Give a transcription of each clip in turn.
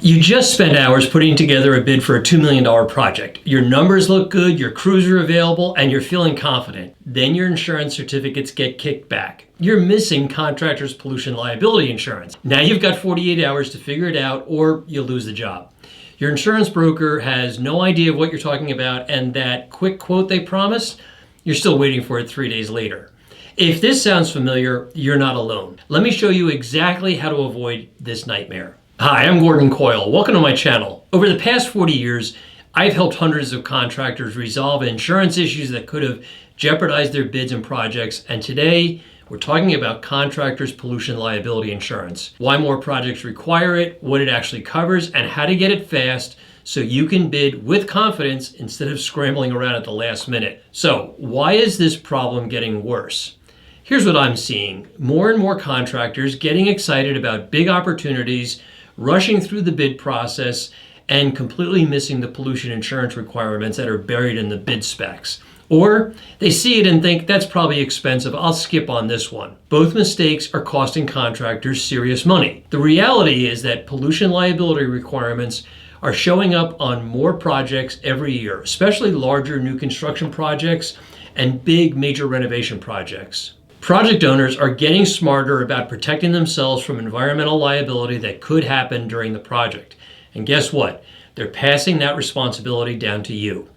You just spent hours putting together a bid for a $2 million project. Your numbers look good, your crews are available, and you're feeling confident. Then your insurance certificates get kicked back. You're missing Contractors pollution liability insurance. Now you've got 48 hours to figure it out, or you'll lose the job. Your insurance broker has no idea of what you're talking about, and that quick quote they promised, you're still waiting for it 3 days later. If this sounds familiar, you're not alone. Let me show you exactly how to avoid this nightmare. Hi, I'm Coyle. Welcome to my channel. Over the past 40 years, I've helped hundreds of contractors resolve insurance issues that could have jeopardized their bids and projects. And today, we're talking about Contractors pollution liability insurance. Why more projects require it, what it actually covers, and how to get it fast so you can bid with confidence instead of scrambling around at the last minute. So, why is this problem getting worse? Here's what I'm seeing. More and more contractors getting excited about big opportunities, rushing through the bid process, and completely missing the pollution insurance requirements that are buried in the bid specs. Or they see it and think, that's probably expensive, I'll skip on this one. Both mistakes are costing contractors serious money. The reality is that pollution liability requirements are showing up on more projects every year, especially larger new construction projects and big major renovation projects. Project owners are getting smarter about protecting themselves from environmental liability that could happen during the project. And guess what? They're passing that responsibility down to you.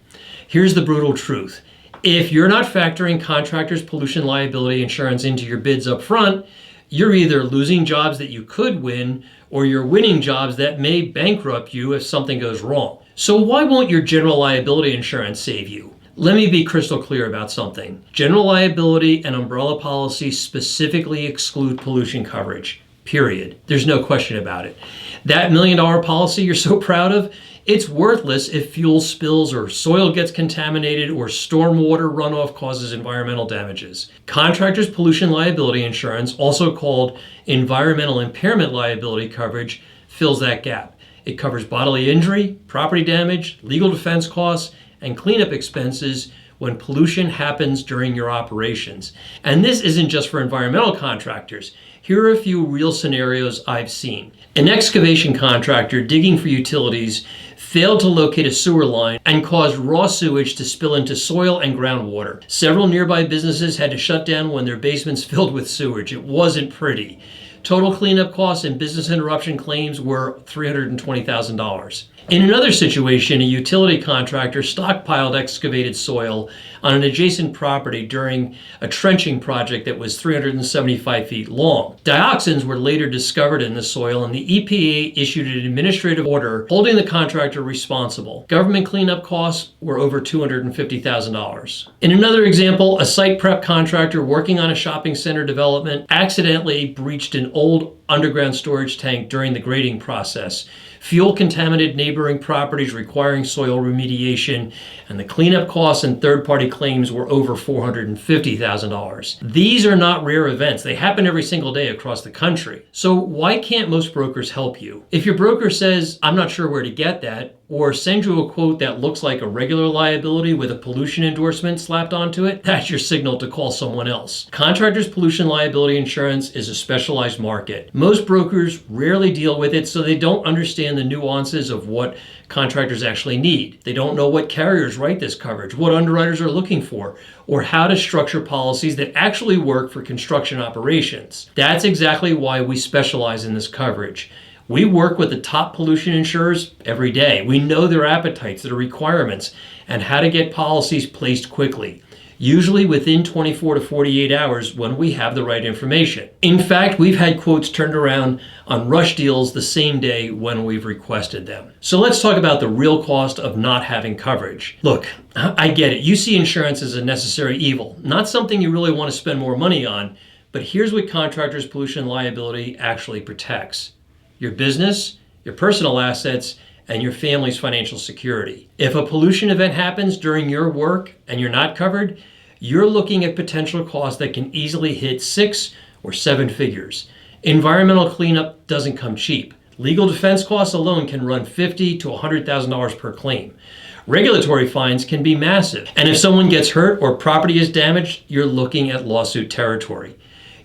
Here's the brutal truth. If you're not factoring contractors' pollution liability insurance into your bids up front, you're either losing jobs that you could win, or you're winning jobs that may bankrupt you if something goes wrong. So why won't your general liability insurance save you? Let me be crystal clear about something. General liability and umbrella policies specifically exclude pollution coverage, period. There's no question about it. That $1 million policy you're so proud of, it's worthless if fuel spills or soil gets contaminated or stormwater runoff causes environmental damages. Contractors pollution liability insurance, also called environmental impairment liability coverage, fills that gap. It covers bodily injury, property damage, legal defense costs, and cleanup expenses when pollution happens during your operations. And this isn't just for environmental contractors. Here are a few real scenarios I've seen. An excavation contractor digging for utilities failed to locate a sewer line and caused raw sewage to spill into soil and groundwater. Several nearby businesses had to shut down when their basements filled with sewage. It wasn't pretty. Total cleanup costs and business interruption claims were $320,000. In another situation, a utility contractor stockpiled excavated soil on an adjacent property during a trenching project that was 375 feet long. Dioxins were later discovered in the soil, and the EPA issued an administrative order holding the contractor responsible. Government cleanup costs were over $250,000. In another example, a site prep contractor working on a shopping center development accidentally breached an old underground storage tank during the grading process. Fuel contaminated neighboring properties requiring soil remediation, and the cleanup costs and third-party claims were over $450,000. These are not rare events. They happen every single day across the country. So why can't most brokers help you? If your broker says, I'm not sure where to get that, or send you a quote that looks like a regular liability with a pollution endorsement slapped onto it, that's your signal to call someone else. Contractors pollution liability insurance is a specialized market. Most brokers rarely deal with it, so they don't understand the nuances of what contractors actually need. They don't know what carriers write this coverage, what underwriters are looking for, or how to structure policies that actually work for construction operations. That's exactly why we specialize in this coverage. We work with the top pollution insurers every day. We know their appetites, their requirements, and how to get policies placed quickly, usually within 24 to 48 hours when we have the right information. In fact, we've had quotes turned around on rush deals the same day when we've requested them. So let's talk about the real cost of not having coverage. Look, I get it. You see insurance as a necessary evil, not something you really want to spend more money on, but here's what Contractors pollution liability actually protects: your business, your personal assets, and your family's financial security. If a pollution event happens during your work and you're not covered, you're looking at potential costs that can easily hit 6 or 7 figures. Environmental cleanup doesn't come cheap. Legal defense costs alone can run $50,000 to $100,000 per claim. Regulatory fines can be massive. And if someone gets hurt or property is damaged, you're looking at lawsuit territory.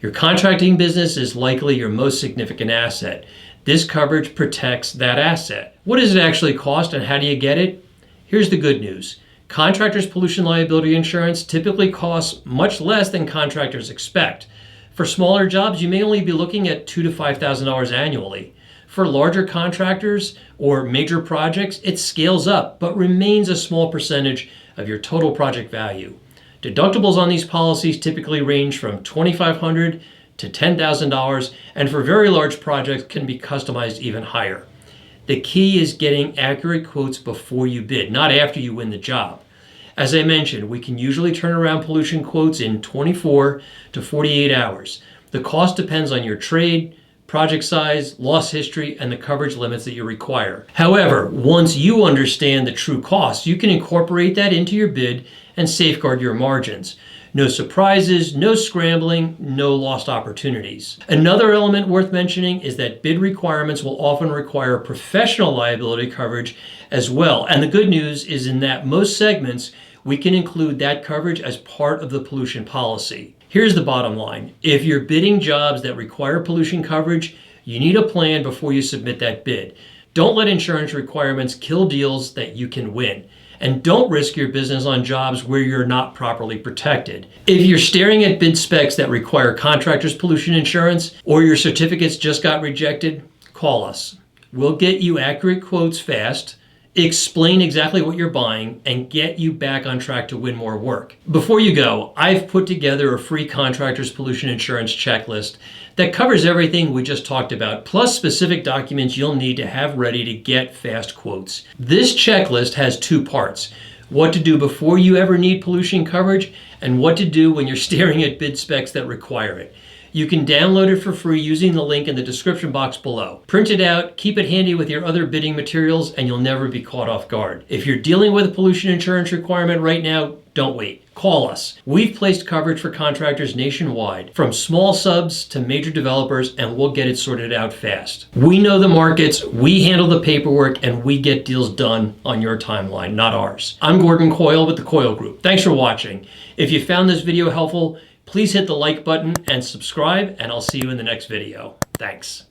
Your contracting business is likely your most significant asset. This coverage protects that asset. What does it actually cost and how do you get it? Here's the good news. Contractors' pollution liability insurance typically costs much less than contractors expect. For smaller jobs, you may only be looking at $2,000 to $5,000 annually. For larger contractors or major projects, it scales up, but remains a small percentage of your total project value. Deductibles on these policies typically range from $2,500 to $10,000, and for very large projects can be customized even higher. The key is getting accurate quotes before you bid, not after you win the job. As I mentioned, we can usually turn around pollution quotes in 24 to 48 hours. The cost depends on your trade, project size, loss history, and the coverage limits that you require. However, once you understand the true cost, you can incorporate that into your bid and safeguard your margins. No surprises, no scrambling, no lost opportunities. Another element worth mentioning is that bid requirements will often require professional liability coverage as well. And the good news is in that most segments, we can include that coverage as part of the pollution policy. Here's the bottom line. If you're bidding jobs that require pollution coverage, you need a plan before you submit that bid. Don't let insurance requirements kill deals that you can win. And don't risk your business on jobs where you're not properly protected. If you're staring at bid specs that require contractors' pollution insurance, or your certificates just got rejected, call us. We'll get you accurate quotes fast, explain exactly what you're buying, and get you back on track to win more work. Before you go, I've put together a free contractors' pollution insurance checklist that covers everything we just talked about, plus specific documents you'll need to have ready to get fast quotes. This checklist has two parts: what to do before you ever need pollution coverage, and what to do when you're staring at bid specs that require it. You can download it for free using the link in the description box below. Print it out, keep it handy with your other bidding materials, and you'll never be caught off guard. If you're dealing with a pollution insurance requirement right now, don't wait. Call us. We've placed coverage for contractors nationwide, from small subs to major developers, and we'll get it sorted out fast. We know the markets, we handle the paperwork, and we get deals done on your timeline, not ours. I'm Gordon Coyle with the Coyle Group. Thanks for watching. If you found this video helpful, please hit the like button and subscribe, and I'll see you in the next video. Thanks.